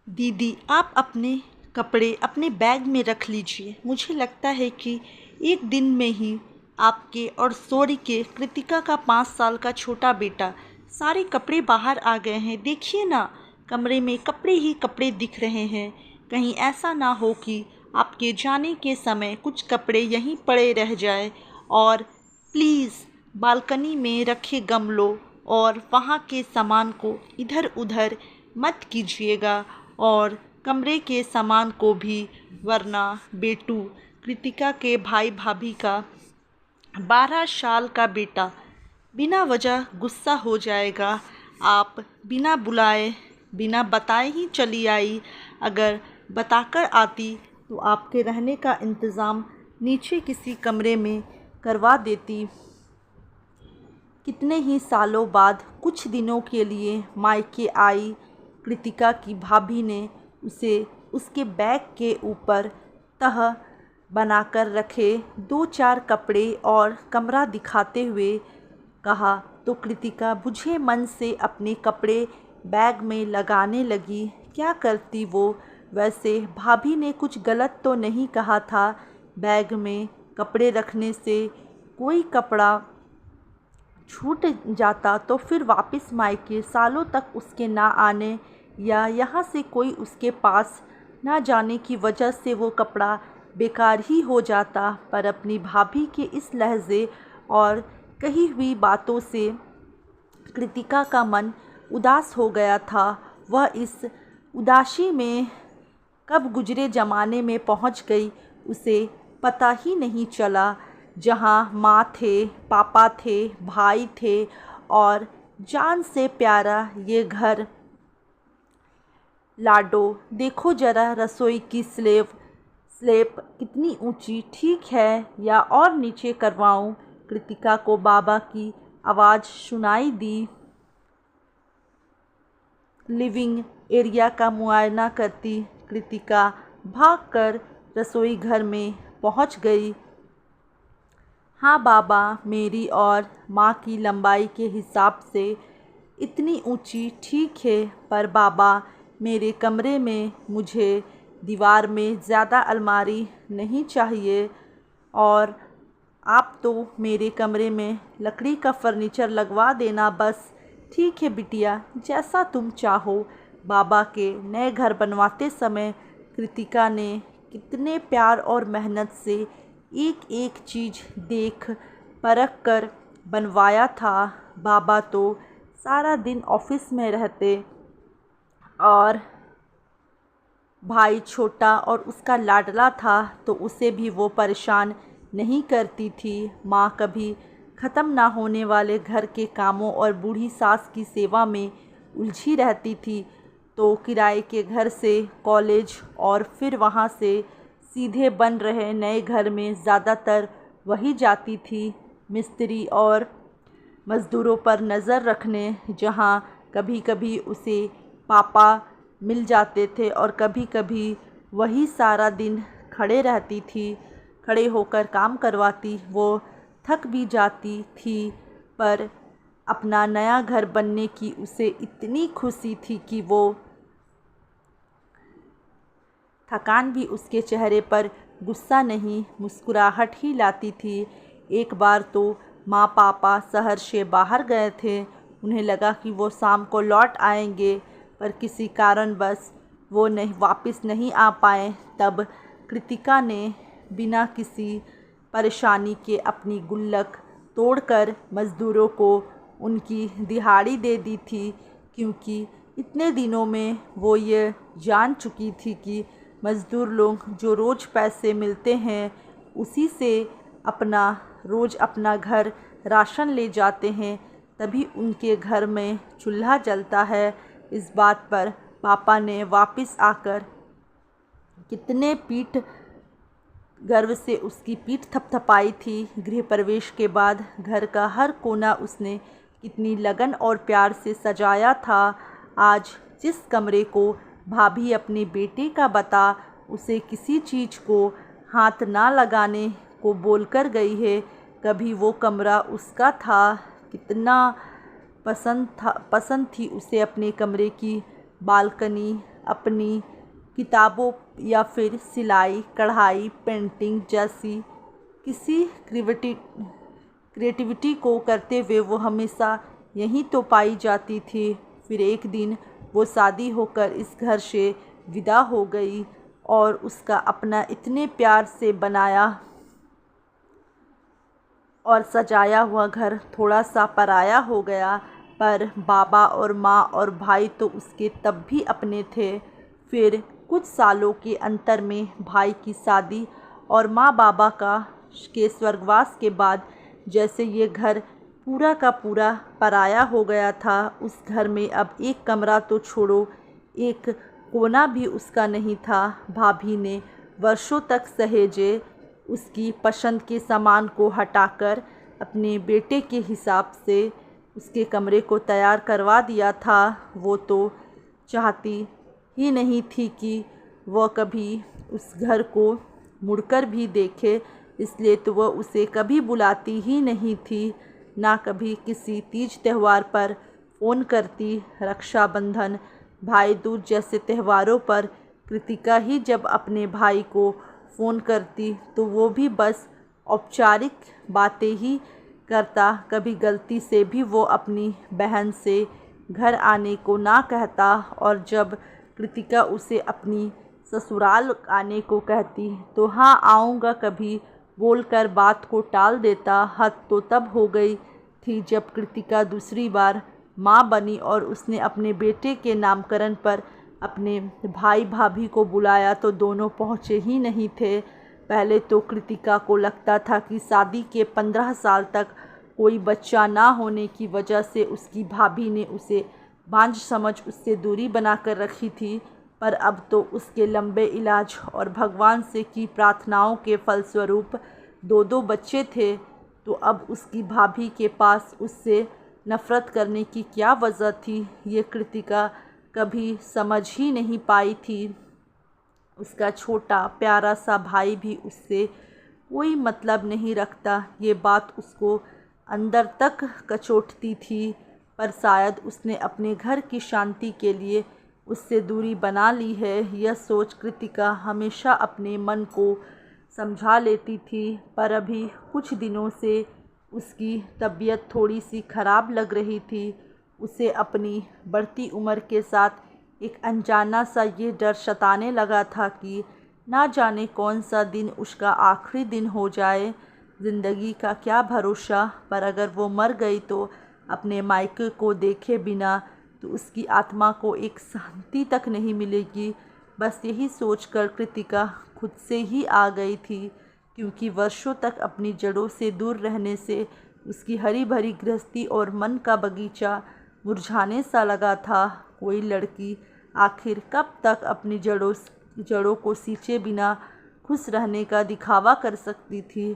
दीदी, आप अपने कपड़े अपने बैग में रख लीजिए। मुझे लगता है कि एक दिन में ही आपके और सॉरी के कृतिका का 5 साल का छोटा बेटा सारे कपड़े बाहर आ गए हैं। देखिए ना, कमरे में कपड़े ही कपड़े दिख रहे हैं। कहीं ऐसा ना हो कि आपके जाने के समय कुछ कपड़े यहीं पड़े रह जाए। और प्लीज़ बालकनी में रखे गमलों और वहाँ के सामान को इधर उधर मत कीजिएगा, और कमरे के सामान को भी, वरना बेटू कृतिका के भाई भाभी का 12 साल का बेटा बिना वजह गुस्सा हो जाएगा। आप बिना बुलाए बिना बताए ही चली आई। अगर बताकर आती तो आपके रहने का इंतज़ाम नीचे किसी कमरे में करवा देती। कितने ही सालों बाद कुछ दिनों के लिए मायके आई कृतिका की भाभी ने उसे उसके बैग के ऊपर तह बनाकर रखे 2-4 कपड़े और कमरा दिखाते हुए कहा तो कृतिका बुझे मन से अपने कपड़े बैग में लगाने लगी। क्या करती वो? वैसे भाभी ने कुछ गलत तो नहीं कहा था। बैग में कपड़े रखने से कोई कपड़ा छूट जाता तो फिर वापस मायके सालों तक उसके ना आने या यहाँ से कोई उसके पास ना जाने की वजह से वो कपड़ा बेकार ही हो जाता। पर अपनी भाभी के इस लहजे और कही हुई बातों से कृतिका का मन उदास हो गया था। वह इस उदासी में कब गुजरे ज़माने में पहुंच गई उसे पता ही नहीं चला, जहां माँ थे, पापा थे, भाई थे और जान से प्यारा ये घर। लाडो, देखो ज़रा रसोई की स्लेब कितनी ऊंची, ठीक है या और नीचे करवाऊं? कृतिका को बाबा की आवाज़ सुनाई दी। लिविंग एरिया का मुआयना करती कृतिका भागकर रसोई घर में पहुंच गई। हाँ बाबा, मेरी और माँ की लंबाई के हिसाब से इतनी ऊंची ठीक है, पर बाबा मेरे कमरे में मुझे दीवार में ज़्यादा अलमारी नहीं चाहिए, और आप तो मेरे कमरे में लकड़ी का फर्नीचर लगवा देना बस। ठीक है बिटिया, जैसा तुम चाहो। बाबा के नए घर बनवाते समय कृतिका ने कितने प्यार और मेहनत से एक एक चीज़ देख परख कर बनवाया था। बाबा तो सारा दिन ऑफिस में रहते और भाई छोटा और उसका लाडला था तो उसे भी वो परेशान नहीं करती थी। माँ कभी ख़त्म ना होने वाले घर के कामों और बूढ़ी सास की सेवा में उलझी रहती थी, तो किराए के घर से कॉलेज और फिर वहाँ से सीधे बन रहे नए घर में ज़्यादातर वही जाती थी, मिस्त्री और मज़दूरों पर नज़र रखने, जहाँ कभी कभी उसे पापा मिल जाते थे और कभी कभी वही सारा दिन खड़े रहती थी, खड़े होकर काम करवाती। वो थक भी जाती थी, पर अपना नया घर बनने की उसे इतनी खुशी थी कि वो थकान भी उसके चेहरे पर गुस्सा नहीं, मुस्कुराहट ही लाती थी। एक बार तो माँ पापा शहर से बाहर गए थे। उन्हें लगा कि वो शाम को लौट आएंगे, पर किसी कारणवश वो वापस नहीं आ पाए। तब कृतिका ने बिना किसी परेशानी के अपनी गुल्लक तोड़कर मज़दूरों को उनकी दिहाड़ी दे दी थी, क्योंकि इतने दिनों में वो ये जान चुकी थी कि मज़दूर लोग जो रोज़ पैसे मिलते हैं उसी से रोज़ अपना घर राशन ले जाते हैं, तभी उनके घर में चूल्हा जलता है। इस बात पर पापा ने वापस आकर कितने गर्व से उसकी पीठ थपथपाई थी। गृह प्रवेश के बाद घर का हर कोना उसने कितनी लगन और प्यार से सजाया था। आज जिस कमरे को भाभी अपने बेटे का बता उसे किसी चीज़ को हाथ ना लगाने को बोलकर गई है, कभी वो कमरा उसका था। कितना पसंद थी उसे अपने कमरे की बालकनी, अपनी किताबों या फिर सिलाई, कढ़ाई, पेंटिंग जैसी किसी क्रिएटिविटी को करते हुए वो हमेशा यहीं तो पाई जाती थी। फिर एक दिन वो शादी होकर इस घर से विदा हो गई और उसका अपना इतने प्यार से बनाया और सजाया हुआ घर थोड़ा सा पराया हो गया। पर बाबा और माँ और भाई तो उसके तब भी अपने थे। फिर कुछ सालों के अंतर में भाई की शादी और माँ बाबा के स्वर्गवास के बाद जैसे ये घर पूरा का पूरा पराया हो गया था। उस घर में अब एक कमरा तो छोड़ो, एक कोना भी उसका नहीं था। भाभी ने वर्षों तक सहेजे उसकी पसंद के सामान को हटाकर अपने बेटे के हिसाब से उसके कमरे को तैयार करवा दिया था। वो तो चाहती ही नहीं थी कि वह कभी उस घर को मुड़कर भी देखे, इसलिए तो वह उसे कभी बुलाती ही नहीं थी, ना कभी किसी तीज त्यौहार पर फ़ोन करती। रक्षाबंधन, भाई दूज जैसे त्योहारों पर कृतिका ही जब अपने भाई को फ़ोन करती तो वो भी बस औपचारिक बातें ही करता। कभी गलती से भी वो अपनी बहन से घर आने को ना कहता और जब कृतिका उसे अपनी ससुराल आने को कहती तो हाँ आऊँगा कभी बोलकर बात को टाल देता। हद तो तब हो गई थी जब कृतिका दूसरी बार माँ बनी और उसने अपने बेटे के नामकरण पर अपने भाई भाभी को बुलाया तो दोनों पहुँचे ही नहीं थे। पहले तो कृतिका को लगता था कि शादी के 15 साल तक कोई बच्चा ना होने की वजह से उसकी भाभी ने उसे बांझ समझ उससे दूरी बनाकर रखी थी। पर अब तो उसके लंबे इलाज और भगवान से की प्रार्थनाओं के फलस्वरूप 2 बच्चे थे। तो अब उसकी भाभी के पास उससे नफ़रत करने की क्या वजह थी, ये कृतिका कभी समझ ही नहीं पाई थी। उसका छोटा प्यारा सा भाई भी उससे कोई मतलब नहीं रखता, ये बात उसको अंदर तक कचोटती थी। पर शायद उसने अपने घर की शांति के लिए उससे दूरी बना ली है, यह सोच कृतिका हमेशा अपने मन को समझा लेती थी। पर अभी कुछ दिनों से उसकी तबीयत थोड़ी सी ख़राब लग रही थी। उसे अपनी बढ़ती उम्र के साथ एक अनजाना सा ये डर सताने लगा था कि ना जाने कौन सा दिन उसका आखिरी दिन हो जाए। ज़िंदगी का क्या भरोसा, पर अगर वो मर गई तो अपने मायके को देखे बिना तो उसकी आत्मा को एक शांति तक नहीं मिलेगी। बस यही सोचकर कृतिका खुद से ही आ गई थी, क्योंकि वर्षों तक अपनी जड़ों से दूर रहने से उसकी हरी भरी गृहस्थी और मन का बगीचा मुरझाने सा लगा था। कोई लड़की आखिर कब तक अपनी जड़ों को सींचे बिना खुश रहने का दिखावा कर सकती थी।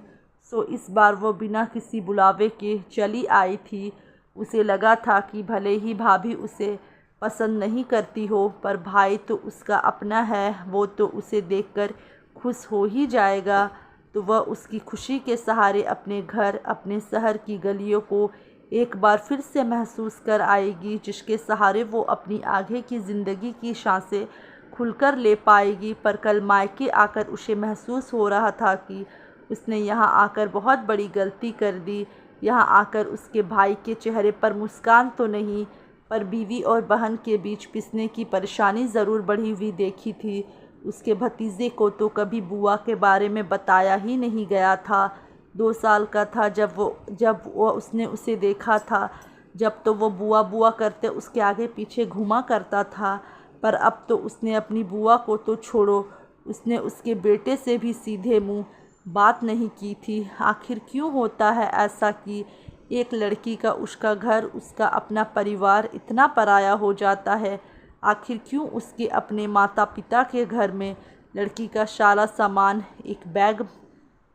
सो इस बार वो बिना किसी बुलावे के चली आई थी। उसे लगा था कि भले ही भाभी उसे पसंद नहीं करती हो, पर भाई तो उसका अपना है, वो तो उसे देखकर खुश हो ही जाएगा। तो वह उसकी खुशी के सहारे अपने घर, अपने शहर की गलियों को एक बार फिर से महसूस कर आएगी, जिसके सहारे वो अपनी आगे की ज़िंदगी की सांसें खुलकर ले पाएगी। पर कल मायके आकर उसे महसूस हो रहा था कि उसने यहाँ आकर बहुत बड़ी गलती कर दी। यहाँ आकर उसके भाई के चेहरे पर मुस्कान तो नहीं, पर बीवी और बहन के बीच पिसने की परेशानी ज़रूर बढ़ी हुई देखी थी। उसके भतीजे को तो कभी बुआ के बारे में बताया ही नहीं गया था। 2 साल का था जब वो उसने उसे देखा था। जब तो वो बुआ बुआ करते उसके आगे पीछे घूमा करता था, पर अब तो उसने अपनी बुआ को तो छोड़ो, उसने उसके बेटे से भी सीधे मुंह बात नहीं की थी। आखिर क्यों होता है ऐसा कि एक लड़की का उसका घर, उसका अपना परिवार इतना पराया हो जाता है? आखिर क्यों उसके अपने माता पिता के घर में लड़की का सारा सामान एक बैग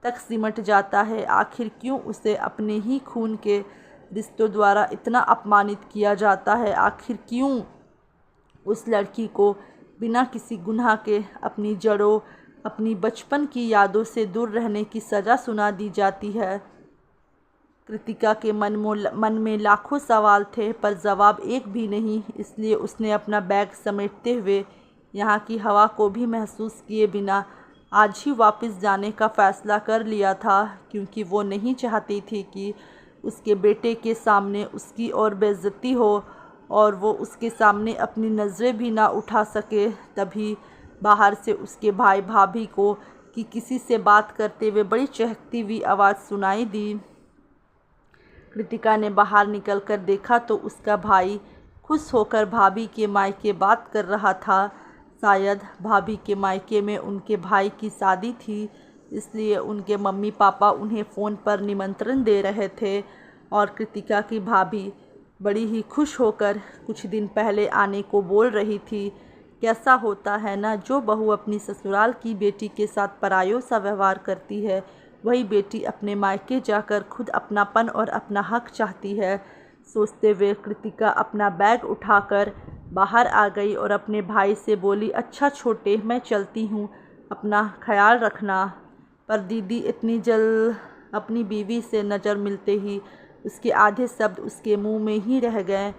तक सिमट जाता है? आखिर क्यों उसे अपने ही खून के रिश्तों द्वारा इतना अपमानित किया जाता है? आखिर क्यों उस लड़की को बिना किसी गुनाह के अपनी जड़ों, अपनी बचपन की यादों से दूर रहने की सज़ा सुना दी जाती है? कृतिका के मन में लाखों सवाल थे, पर जवाब एक भी नहीं। इसलिए उसने अपना बैग समेटते हुए यहाँ की हवा को भी महसूस किए बिना आज ही वापस जाने का फ़ैसला कर लिया था, क्योंकि वो नहीं चाहती थी कि उसके बेटे के सामने उसकी और बेइज्जती हो और वो उसके सामने अपनी नज़रें भी ना उठा सके। तभी बाहर से उसके भाई भाभी को कि किसी से बात करते हुए बड़ी चहकती हुई आवाज़ सुनाई दी। कृतिका ने बाहर निकलकर देखा तो उसका भाई खुश होकर भाभी के मायके बात कर रहा था। शायद भाभी के मायके में उनके भाई की शादी थी, इसलिए उनके मम्मी पापा उन्हें फ़ोन पर निमंत्रण दे रहे थे और कृतिका की भाभी बड़ी ही खुश होकर कुछ दिन पहले आने को बोल रही थी। कैसा होता है ना, जो बहू अपनी ससुराल की बेटी के साथ परायों सा व्यवहार करती है, वही बेटी अपने मायके जाकर खुद अपनापन और अपना हक चाहती है। सोचते हुए कृतिका अपना बैग उठाकर बाहर आ गई और अपने भाई से बोली, अच्छा छोटे, मैं चलती हूँ, अपना ख्याल रखना। पर दीदी इतनी जल्द अपनी बीवी से नज़र मिलते ही उसके आधे शब्द उसके मुंह में ही रह गए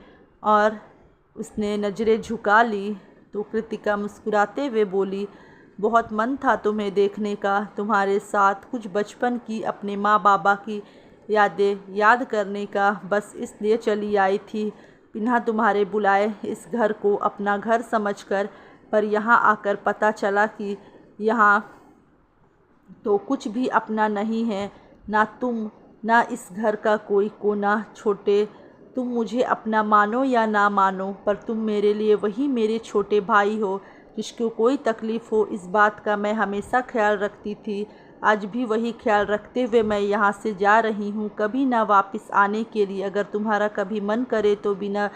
और उसने नज़रें झुका ली। तो कृतिका मुस्कुराते हुए बोली, बहुत मन था तुम्हें देखने का, तुम्हारे साथ कुछ बचपन की अपने माँ बाबा की यादें याद करने का, बस इसलिए चली आई थी बिना तुम्हारे बुलाए इस घर को अपना घर समझकर। पर यहाँ आकर पता चला कि यहाँ तो कुछ भी अपना नहीं है, ना तुम ना इस घर का कोई कोना। छोटे, तुम मुझे अपना मानो या ना मानो, पर तुम मेरे लिए वही मेरे छोटे भाई हो जिसको कोई तकलीफ़ हो इस बात का मैं हमेशा ख्याल रखती थी। आज भी वही ख्याल रखते हुए मैं यहाँ से जा रही हूँ, कभी ना वापस आने के लिए। अगर तुम्हारा कभी मन करे तो बिना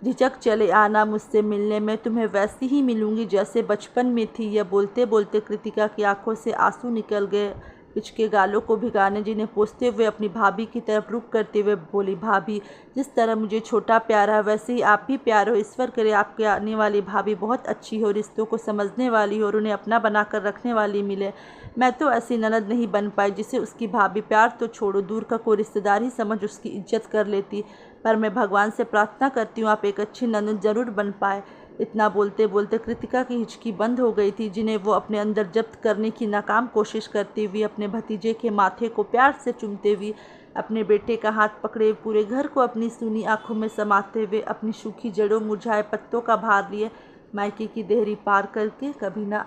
झिझक चले आना मुझसे मिलने, मैं तुम्हें वैसी ही मिलूँगी जैसे बचपन में थी। यह बोलते बोलते कृतिका की आंखों से आंसू निकल गए। पिचके गालों को भिगाने जिन्हें पोंछते हुए अपनी भाभी की तरफ रुख करते हुए बोली, भाभी, जिस तरह मुझे छोटा प्यारा है वैसे ही आप भी प्यार हो। ईश्वर करे आपके आने वाली भाभी बहुत अच्छी हो, रिश्तों को समझने वाली हो और उन्हें अपना बनाकर रखने वाली मिले। मैं तो ऐसी ननद नहीं बन पाई जिसे उसकी भाभी, प्यार तो छोड़ो, दूर का कोई रिश्तेदार ही समझ उसकी इज्जत कर लेती। पर मैं भगवान से प्रार्थना करती हूँ आप एक अच्छी ननद ज़रूर बन पाए। इतना बोलते बोलते कृतिका की हिचकी बंद हो गई थी, जिन्हें वो अपने अंदर जब्त करने की नाकाम कोशिश करती हुई अपने भतीजे के माथे को प्यार से चूमते हुए अपने बेटे का हाथ पकड़े पूरे घर को अपनी सूनी आंखों में समाते हुए अपनी सूखी जड़ों मुरझाए पत्तों का भार लिए मायके की देहरी पार करके कभी ना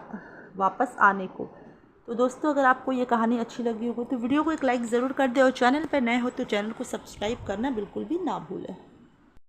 वापस आने को। तो दोस्तों, अगर आपको ये कहानी अच्छी लगी हो तो वीडियो को एक लाइक ज़रूर कर दे और चैनल पर नए हो तो चैनल को सब्सक्राइब करना बिल्कुल भी ना भूलें।